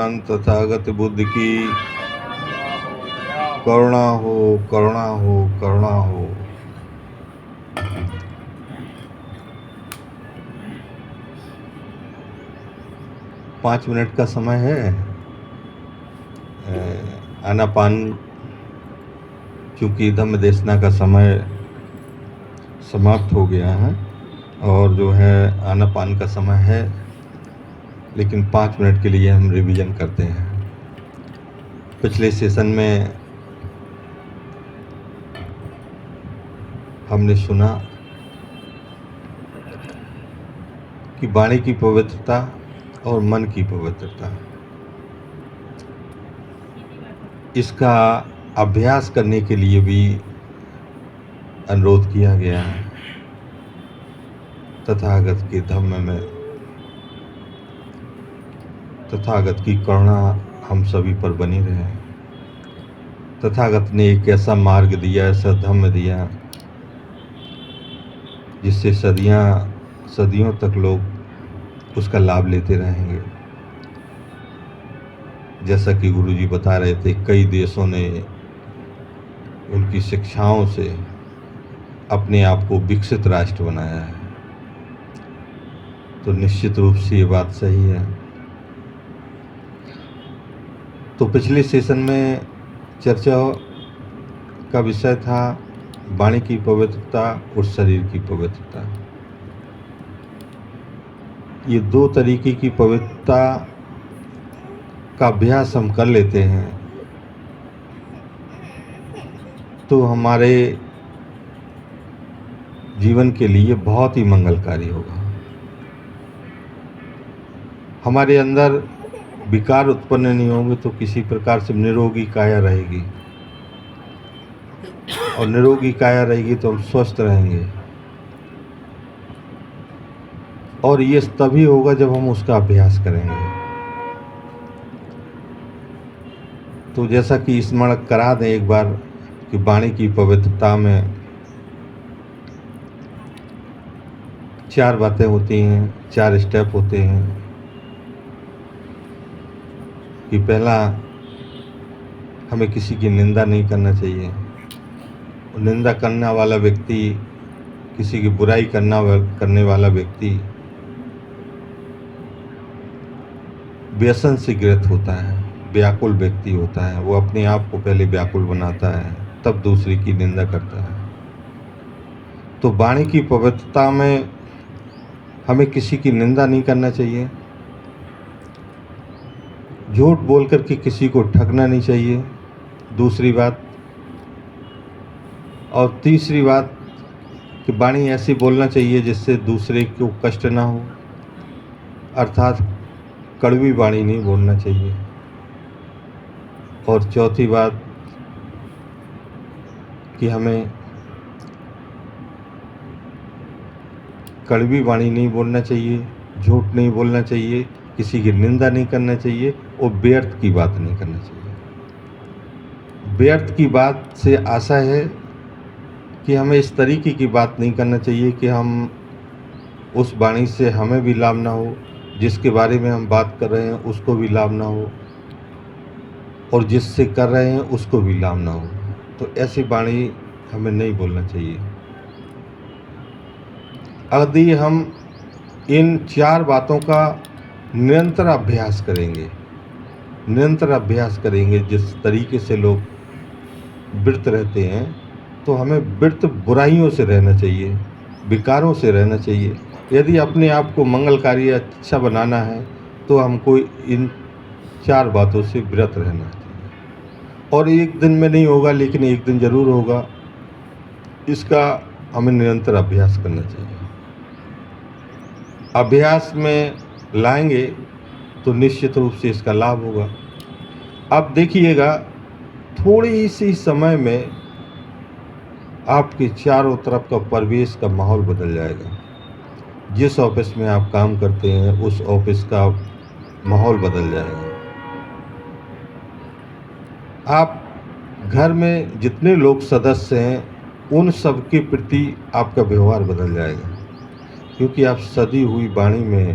भगवान तथागत बुद्ध की करुणा हो, करुणा हो, करुणा हो। पाँच मिनट का समय है। आनापान, चूँकि धम्म देशना का समय समाप्त हो गया है और जो है आनापान का समय है, लेकिन 5 मिनट के लिए हम रिवीजन करते हैं। पिछले सेशन में हमने सुना कि वाणी की पवित्रता और मन की पवित्रता, इसका अभ्यास करने के लिए भी अनुरोध किया गया है। तथागत के धम्म में तथागत की करुणा हम सभी पर बनी रहे। तथागत ने एक ऐसा मार्ग दिया, ऐसा धम्म दिया, जिससे सदियों तक लोग उसका लाभ लेते रहेंगे। जैसा कि गुरुजी बता रहे थे, कई देशों ने उनकी शिक्षाओं से अपने आप को विकसित राष्ट्र बनाया है। तो निश्चित रूप से ये बात सही है। तो पिछले सेशन में चर्चा का विषय था वाणी की पवित्रता और शरीर की पवित्रता। ये दो तरीके की पवित्रता का अभ्यास हम कर लेते हैं तो हमारे जीवन के लिए बहुत ही मंगलकारी होगा। हमारे अंदर विकार उत्पन्न नहीं होंगे तो किसी प्रकार से निरोगी काया रहेगी, और निरोगी काया रहेगी तो हम स्वस्थ रहेंगे। और ये तभी होगा जब हम उसका अभ्यास करेंगे। तो जैसा कि स्मरण करा दें एक बार कि वाणी की पवित्रता में 4 बातें होती हैं, 4 स्टेप होते हैं। कि पहला, हमें किसी की निंदा नहीं करना चाहिए। निंदा करने वाला व्यक्ति, किसी की बुराई करने वाला व्यक्ति व्यसन से ग्रस्त होता है, व्याकुल व्यक्ति होता है। वो अपने आप को पहले व्याकुल बनाता है, तब दूसरे की निंदा करता है। तो वाणी की पवित्रता में हमें किसी की निंदा नहीं करना चाहिए, झूठ बोल करके किसी को ठगना नहीं चाहिए, दूसरी बात। और तीसरी बात कि वाणी ऐसी बोलना चाहिए जिससे दूसरे को कष्ट ना हो, अर्थात कड़वी वाणी नहीं बोलना चाहिए। और चौथी बात कि हमें कड़वी वाणी नहीं बोलना चाहिए, झूठ नहीं बोलना चाहिए, किसी की निंदा नहीं करना चाहिए और व्यर्थ की बात नहीं करना चाहिए। व्यर्थ की बात से आशा है कि हमें इस तरीके की बात नहीं करना चाहिए कि हम उस वाणी से हमें भी लाभ ना हो, जिसके बारे में हम बात कर रहे हैं उसको भी लाभ ना हो, और जिससे कर रहे हैं उसको भी लाभ ना हो। तो ऐसी वाणी हमें नहीं बोलना चाहिए। यदि हम इन 4 बातों का निरंतर अभ्यास करेंगे, जिस तरीके से लोग व्रत रहते हैं, तो हमें व्रत बुराइयों से रहना चाहिए, विकारों से रहना चाहिए। यदि अपने आप को मंगलकारी अच्छा बनाना है तो हमको इन 4 बातों से व्रत रहना चाहिए। और एक दिन में नहीं होगा, लेकिन एक दिन जरूर होगा। इसका हमें निरंतर अभ्यास करना चाहिए। अभ्यास में लाएंगे तो निश्चित रूप से इसका लाभ होगा। अब देखिएगा, थोड़ी सी समय में आपके चारों तरफ का परिवेश का माहौल बदल जाएगा। जिस ऑफिस में आप काम करते हैं उस ऑफिस का माहौल बदल जाएगा। आप घर में जितने लोग सदस्य हैं उन सब के प्रति आपका व्यवहार बदल जाएगा, क्योंकि आप सदी हुई वाणी में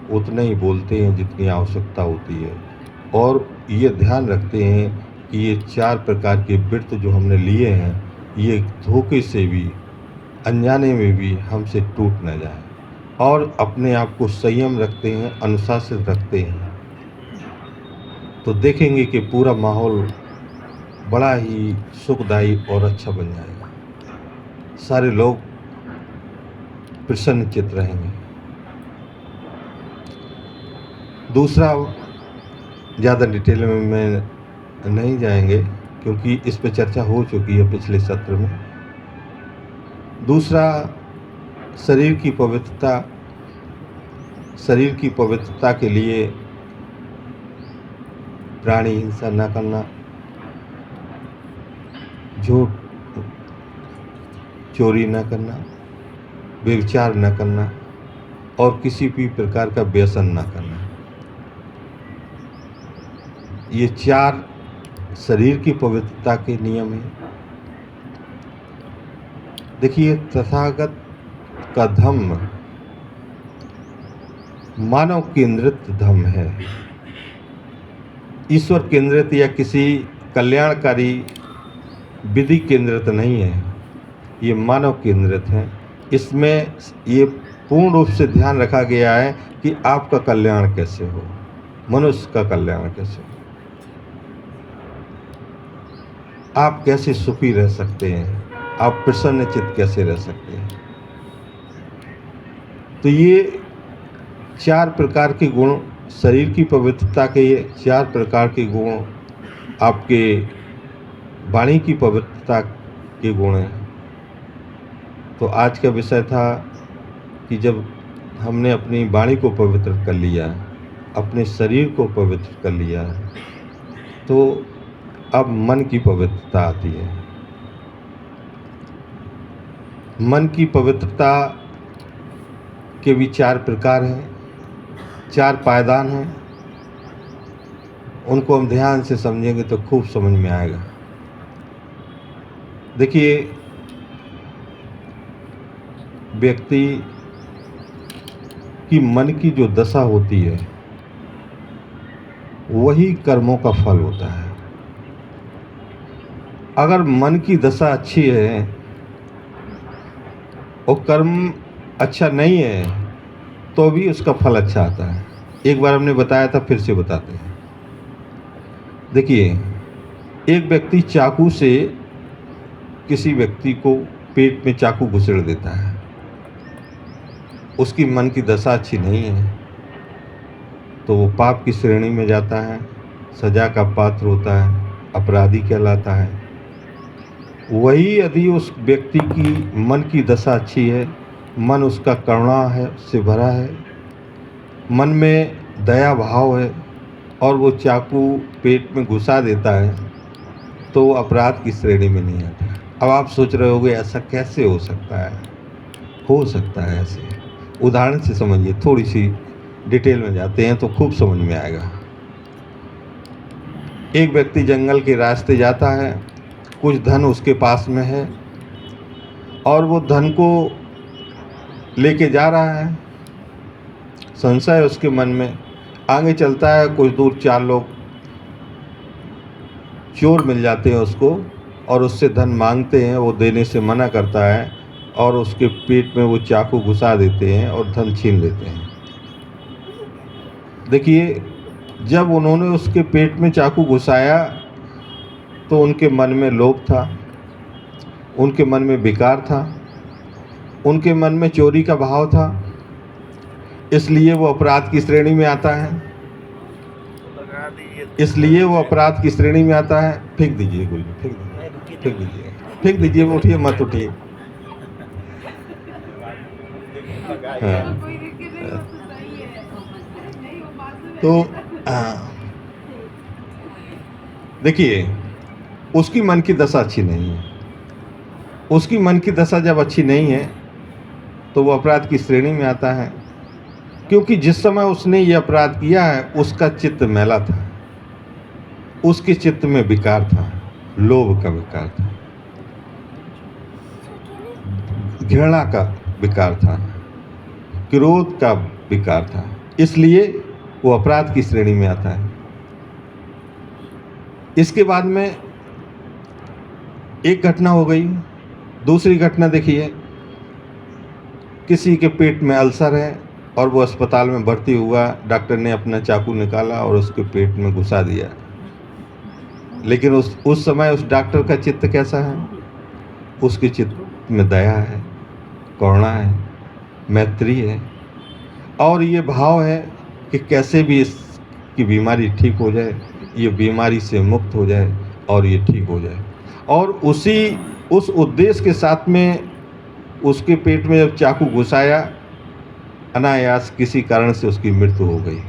उतना ही बोलते हैं जितनी आवश्यकता होती है। और ये ध्यान रखते हैं कि ये 4 प्रकार के व्रत जो हमने लिए हैं, ये धोखे से भी, अनजाने में भी हमसे टूट न जाए, और अपने आप को संयम रखते हैं, अनुशासित रखते हैं, तो देखेंगे कि पूरा माहौल बड़ा ही सुखदायी और अच्छा बन जाएगा। सारे लोग प्रसन्नचित्त रहेंगे। दूसरा, ज़्यादा डिटेल में मैं नहीं जाएंगे क्योंकि इस पे चर्चा हो चुकी है पिछले सत्र में। दूसरा, शरीर की पवित्रता के लिए प्राणी हिंसा न करना, झूठ, चोरी न करना, व्यभिचार न करना और किसी भी प्रकार का व्यसन न करना। ये 4 शरीर की पवित्रता के नियम हैं। देखिए, तथागत का धम्म मानव केंद्रित धम्म है, ईश्वर केंद्रित या किसी कल्याणकारी विधि केंद्रित नहीं है। ये मानव केंद्रित है। इसमें ये पूर्ण रूप से ध्यान रखा गया है कि आपका कल्याण कैसे हो, मनुष्य का कल्याण कैसे हो, आप कैसे सुखी रह सकते हैं, आप प्रसन्नचित्त कैसे रह सकते हैं। तो ये 4 प्रकार के गुण, शरीर की पवित्रता के ये 4 प्रकार के गुण, आपके वाणी की पवित्रता के गुण हैं। तो आज का विषय था कि जब हमने अपनी वाणी को पवित्र कर लिया, अपने शरीर को पवित्र कर लिया, तो अब मन की पवित्रता आती है। मन की पवित्रता के भी 4 प्रकार हैं, 4 पायदान हैं। उनको हम ध्यान से समझेंगे तो खूब समझ में आएगा। देखिए, व्यक्ति की मन की जो दशा होती है वही कर्मों का फल होता है। अगर मन की दशा अच्छी है और कर्म अच्छा नहीं है तो भी उसका फल अच्छा आता है। एक बार हमने बताया था, फिर से बताते हैं। देखिए, एक व्यक्ति चाकू से किसी व्यक्ति को पेट में चाकू घुसेड़ देता है, उसकी मन की दशा अच्छी नहीं है तो वो पाप की श्रेणी में जाता है, सजा का पात्र होता है, अपराधी कहलाता है। वही यदि उस व्यक्ति की मन की दशा अच्छी है, मन उसका करुणा है से भरा है, मन में दया भाव है और वो चाकू पेट में घुसा देता है, तो वो अपराध की श्रेणी में नहीं आता। अब आप सोच रहे होंगे ऐसा कैसे हो सकता है? हो सकता है ऐसे। उदाहरण से समझिए, थोड़ी सी डिटेल में जाते हैं तो खूब समझ में आएगा। एक व्यक्ति जंगल के रास्ते जाता है, कुछ धन उसके पास में है और वो धन को लेके जा रहा है। संशय उसके मन में। आगे चलता है, कुछ दूर 4 लोग चोर मिल जाते हैं उसको और उससे धन मांगते हैं। वो देने से मना करता है और उसके पेट में वो चाकू घुसा देते हैं और धन छीन लेते हैं। देखिए, जब उन्होंने उसके पेट में चाकू घुसाया तो उनके मन में लोभ था, उनके मन में विकार था, उनके मन में चोरी का भाव था, इसलिए वो अपराध की श्रेणी में आता है। इसलिए वो अपराध की श्रेणी में आता है। फेंक दीजिए, कोई फेंक दीजिए, उठिए मत उठिए। हाँ। तो देखिए, उसकी मन की दशा अच्छी नहीं है। उसकी मन की दशा जब अच्छी नहीं है तो वो अपराध की श्रेणी में आता है, क्योंकि जिस समय उसने ये अपराध किया है उसका चित्त मैला था, उसके चित्त में विकार था, लोभ का विकार था, घृणा का विकार था, क्रोध का विकार था, इसलिए वो अपराध की श्रेणी में आता है। इसके बाद में एक घटना हो गई। दूसरी घटना देखिए, किसी के पेट में अल्सर है और वो अस्पताल में भर्ती हुआ, डॉक्टर ने अपना चाकू निकाला और उसके पेट में घुसा दिया। लेकिन उस समय उस डॉक्टर का चित्त कैसा है? उसके चित्त में दया है, करुणा है, मैत्री है, और ये भाव है कि कैसे भी इसकी बीमारी ठीक हो जाए, ये बीमारी से मुक्त हो जाए और ये ठीक हो जाए। और उस उद्देश्य के साथ में उसके पेट में जब चाकू घुसाया, अनायास किसी कारण से उसकी मृत्यु हो गई।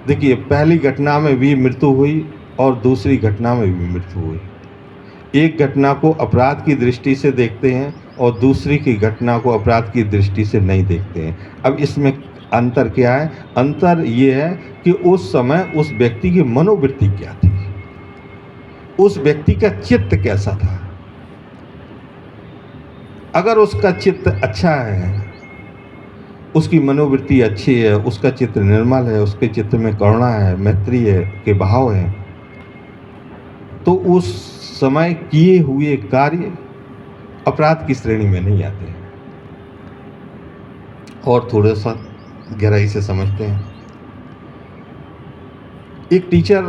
देखिए, पहली घटना में भी मृत्यु हुई और दूसरी घटना में भी मृत्यु हुई। एक घटना को अपराध की दृष्टि से देखते हैं और दूसरी की घटना को अपराध की दृष्टि से नहीं देखते हैं। अब इसमें अंतर क्या है? अंतर ये है कि उस समय उस व्यक्ति की मनोवृत्ति क्या थी, उस व्यक्ति का चित्त कैसा था। अगर उसका चित्त अच्छा है, उसकी मनोवृत्ति अच्छी है, उसका चित्त निर्मल है, उसके चित्त में करुणा है, मैत्री है, के भाव है, तो उस समय किए हुए कार्य अपराध की श्रेणी में नहीं आते हैं। और थोड़ा सा गहराई से समझते हैं। एक टीचर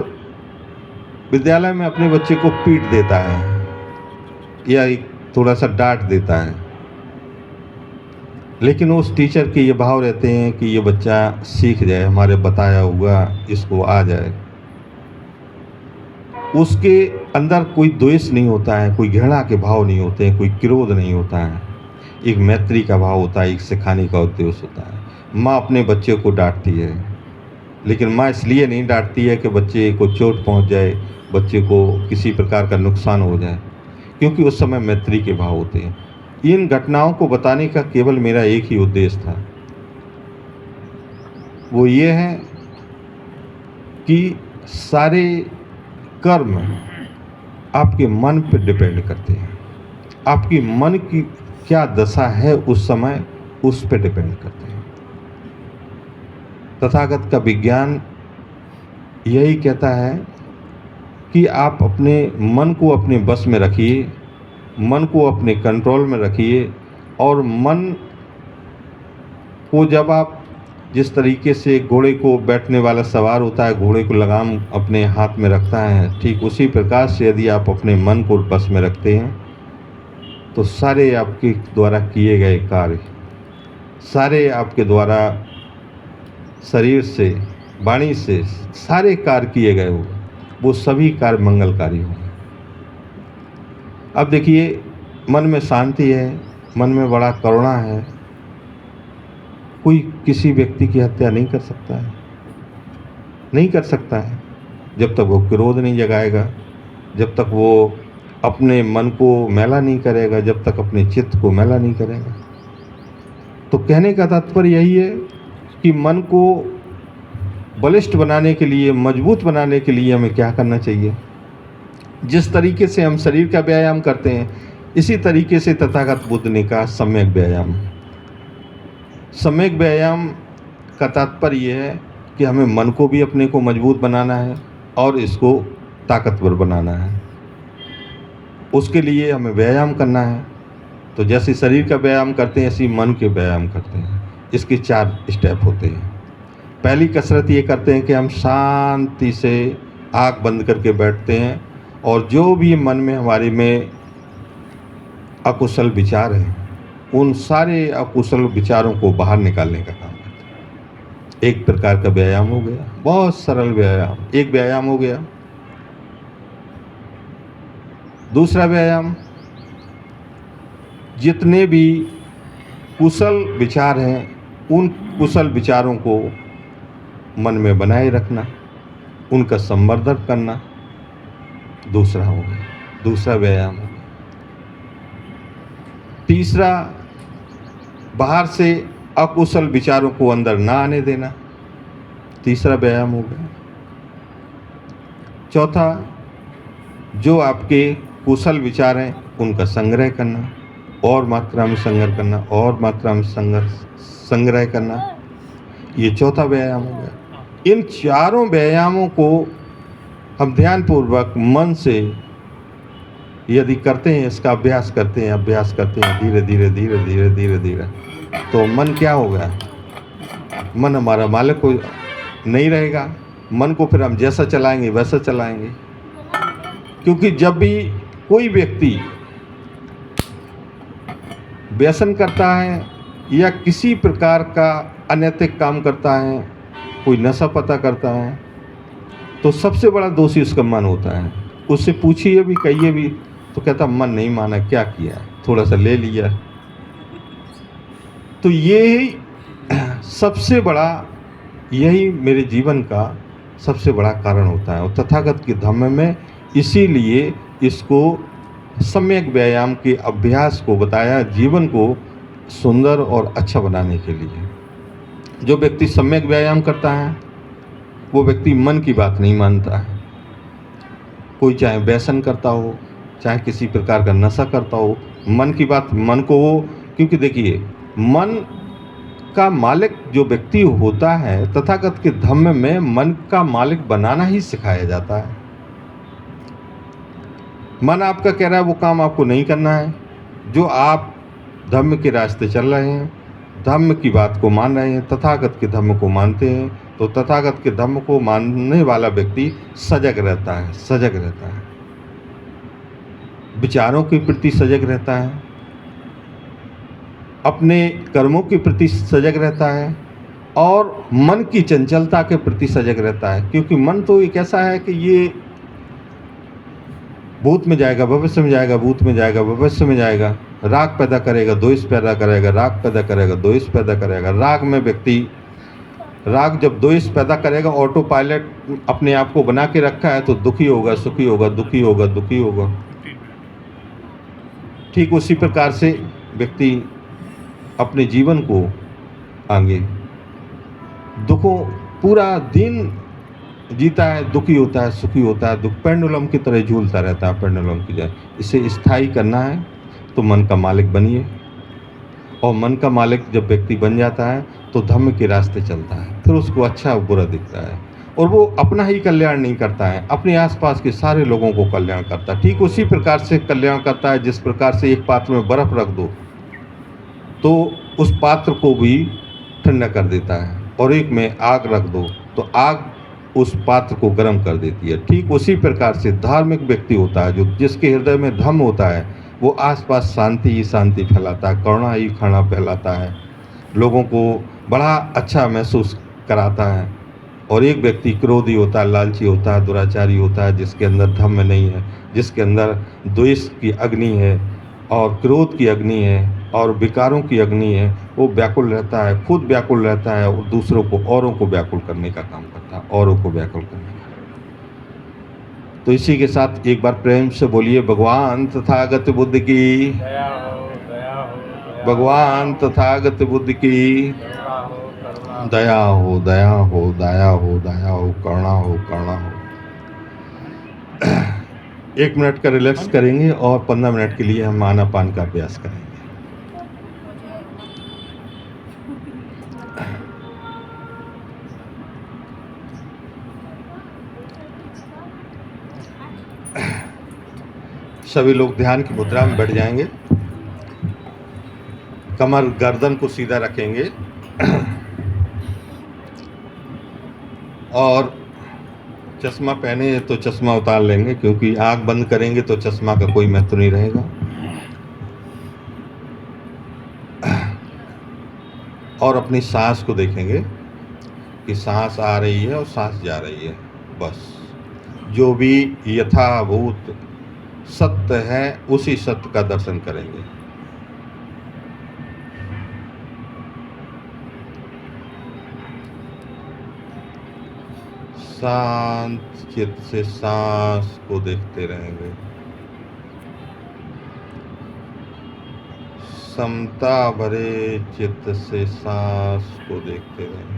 विद्यालय में अपने बच्चे को पीट देता है या एक थोड़ा सा डांट देता है, लेकिन उस टीचर के ये भाव रहते हैं कि ये बच्चा सीख जाए, हमारे बताया हुआ इसको आ जाए। उसके अंदर कोई द्वेष नहीं होता है, कोई घृणा के भाव नहीं होते हैं, कोई क्रोध नहीं होता है, एक मैत्री का भाव होता है, एक सिखाने का उद्देश्य होता है। माँ अपने बच्चे को डांटती है, लेकिन माँ इसलिए नहीं डांटती है कि बच्चे को चोट पहुंच जाए, बच्चे को किसी प्रकार का नुकसान हो जाए, क्योंकि उस समय मैत्री के भाव होते हैं। इन घटनाओं को बताने का केवल मेरा एक ही उद्देश्य था, वो ये है कि सारे कर्म आपके मन पर डिपेंड करते हैं। आपकी मन की क्या दशा है उस समय, उस पर डिपेंड करते हैं। तथागत का विज्ञान यही कहता है कि आप अपने मन को अपने बस में रखिए, मन को अपने कंट्रोल में रखिए, और मन को जब आप जिस तरीके से घोड़े को बैठने वाला सवार होता है, घोड़े को लगाम अपने हाथ में रखता है, ठीक उसी प्रकार से यदि आप अपने मन को बस में रखते हैं तो सारे आपके द्वारा किए गए कार्य, सारे आपके द्वारा शरीर से, वाणी से सारे कार्य किए गए हो, वो सभी कार्य मंगलकारी होंगे। अब देखिए, मन में शांति है, मन में बड़ा करुणा है, कोई किसी व्यक्ति की हत्या नहीं कर सकता है, नहीं कर सकता है जब तक वो क्रोध नहीं जगाएगा, जब तक वो अपने मन को मैला नहीं करेगा, जब तक अपने चित्त को मैला नहीं करेगा। तो कहने का तात्पर्य यही है कि मन को बलिष्ठ बनाने के लिए, मजबूत बनाने के लिए हमें क्या करना चाहिए। जिस तरीके से हम शरीर का व्यायाम करते हैं, इसी तरीके से तथागत बुद्ध ने कहा सम्यक व्यायाम। सम्यक व्यायाम का तात्पर्य यह है कि हमें मन को भी अपने को मजबूत बनाना है और इसको ताकतवर बनाना है। उसके लिए हमें व्यायाम करना है। तो जैसे शरीर का व्यायाम करते हैं, ऐसे मन के व्यायाम करते हैं। इसके 4 स्टेप होते हैं। पहली कसरत ये करते हैं कि हम शांति से आँख बंद करके बैठते हैं और जो भी मन में हमारे में अकुशल विचार हैं, उन सारे अकुशल विचारों को बाहर निकालने का काम करते हैं। एक प्रकार का व्यायाम हो गया, बहुत सरल व्यायाम, एक व्यायाम हो गया। दूसरा व्यायाम, जितने भी कुशल विचार हैं, उन कुशल विचारों को मन में बनाए रखना, उनका संवर्धन करना, दूसरा हो गया, दूसरा व्यायाम हो गया। तीसरा, बाहर से अकुशल विचारों को अंदर ना आने देना, तीसरा व्यायाम हो गया। चौथा, जो आपके कुशल विचार हैं उनका संग्रह करना, और मात्रा में संग्रह करना, और मात्रा में संग्रह करना, ये चौथा व्यायाम हो गया। इन चारों व्यायामों को हम ध्यानपूर्वक मन से यदि करते हैं, इसका अभ्यास करते हैं धीरे धीरे धीरे धीरे धीरे धीरे, तो मन क्या होगा, मन हमारा मालिक को नहीं रहेगा। मन को फिर हम जैसा चलाएंगे वैसा चलाएंगे। क्योंकि जब भी कोई व्यक्ति व्यसन करता है या किसी प्रकार का अनैतिक काम करता है, कोई नशा पता करता है, तो सबसे बड़ा दोषी उसका मन होता है। उससे पूछिए भी, कहिए भी, तो कहता मन नहीं माना, क्या किया, थोड़ा सा ले लिया। तो ये सबसे बड़ा, यही मेरे जीवन का सबसे बड़ा कारण होता है। और तथागत के धम्म में इसीलिए इसको सम्यक व्यायाम के अभ्यास को बताया, जीवन को सुंदर और अच्छा बनाने के लिए। जो व्यक्ति सम्यक व्यायाम करता है वो व्यक्ति मन की बात नहीं मानता है। कोई चाहे व्यसन करता हो, चाहे किसी प्रकार का नशा करता हो, मन की बात, मन को वो, क्योंकि देखिए मन का मालिक जो व्यक्ति होता है, तथागत के धम्म में मन का मालिक बनाना ही सिखाया जाता है। मन आपका कह रहा है वो काम आपको नहीं करना है। जो आप धम्म के रास्ते चल रहे हैं, धम्म की बात को मान रहे हैं, तथागत के धम्म को मानते हैं, तो तथागत के धम्म को मानने वाला व्यक्ति सजग रहता है, सजग रहता है, विचारों के प्रति सजग रहता है, अपने कर्मों के प्रति सजग रहता है, और मन की चंचलता के प्रति सजग रहता है। क्योंकि मन तो एक ऐसा है कि ये भूत में जाएगा, भविष्य में जाएगा, भूत में जाएगा, भविष्य में जाएगा, राग पैदा करेगा, द्वेष पैदा करेगा, राग पैदा करेगा, द्वेष पैदा करेगा। राग में व्यक्ति, राग जब द्वेष पैदा करेगा, ऑटो पायलट अपने आप को बना के रखा है, तो दुखी होगा, सुखी होगा, दुखी होगा, दुखी होगा। ठीक उसी प्रकार से व्यक्ति अपने जीवन को आगे दुखों, पूरा दिन जीता है, दुखी होता है, सुखी होता है, दुख पेंडुलम की तरह झूलता रहता है, पेंडुलम की तरह। इसे स्थायी करना है तो मन का मालिक बनिए, और मन का मालिक जब व्यक्ति बन जाता है तो धम्म के रास्ते चलता है, फिर उसको अच्छा बुरा दिखता है, और वो अपना ही कल्याण नहीं करता है, अपने आसपास के सारे लोगों को कल्याण करता है। ठीक उसी प्रकार से कल्याण करता है जिस प्रकार से एक पात्र में बर्फ़ रख दो तो उस पात्र को भी ठंडा कर देता है, और एक में आग रख दो तो आग उस पात्र को गर्म कर देती है। ठीक उसी प्रकार से धार्मिक व्यक्ति होता है, जो जिसके हृदय में धम्म होता है, वो आसपास शांति ही शांति फैलाता है, करुणा ही करुणा फैलाता है, लोगों को बड़ा अच्छा महसूस कराता है। और एक व्यक्ति क्रोधी होता है, लालची होता है, दुराचारी होता है, जिसके अंदर धम्म नहीं है, जिसके अंदर द्वेष की अग्नि है और क्रोध की अग्नि है और विकारों की अग्नि है, वो व्याकुल रहता है, खुद व्याकुल रहता है, और दूसरों को, औरों को व्याकुल करने का काम करता है, औरों को व्याकुल करने का। तो इसी के साथ एक बार प्रेम से बोलिए, भगवान तथागत बुद्ध की, भगवान तथागत बुद्ध की दया हो, दया हो, दया हो, दया हो, करुणा हो, करुणा हो। 1 मिनट का रिलैक्स करेंगे और 15 मिनट के लिए हम आनापान का अभ्यास करेंगे। सभी लोग ध्यान की मुद्रा में बैठ जाएंगे, कमर गर्दन को सीधा रखेंगे और चश्मा पहने तो चश्मा उतार लेंगे, क्योंकि आँख बंद करेंगे तो चश्मा का कोई महत्व नहीं रहेगा। और अपनी सांस को देखेंगे कि सांस आ रही है और सांस जा रही है। बस जो भी यथाभूत सत्य है उसी सत्य का दर्शन करेंगे। शांत चित्त से सांस को देखते रहेंगे, समता भरे चित्त से सांस को देखते रहेंगे।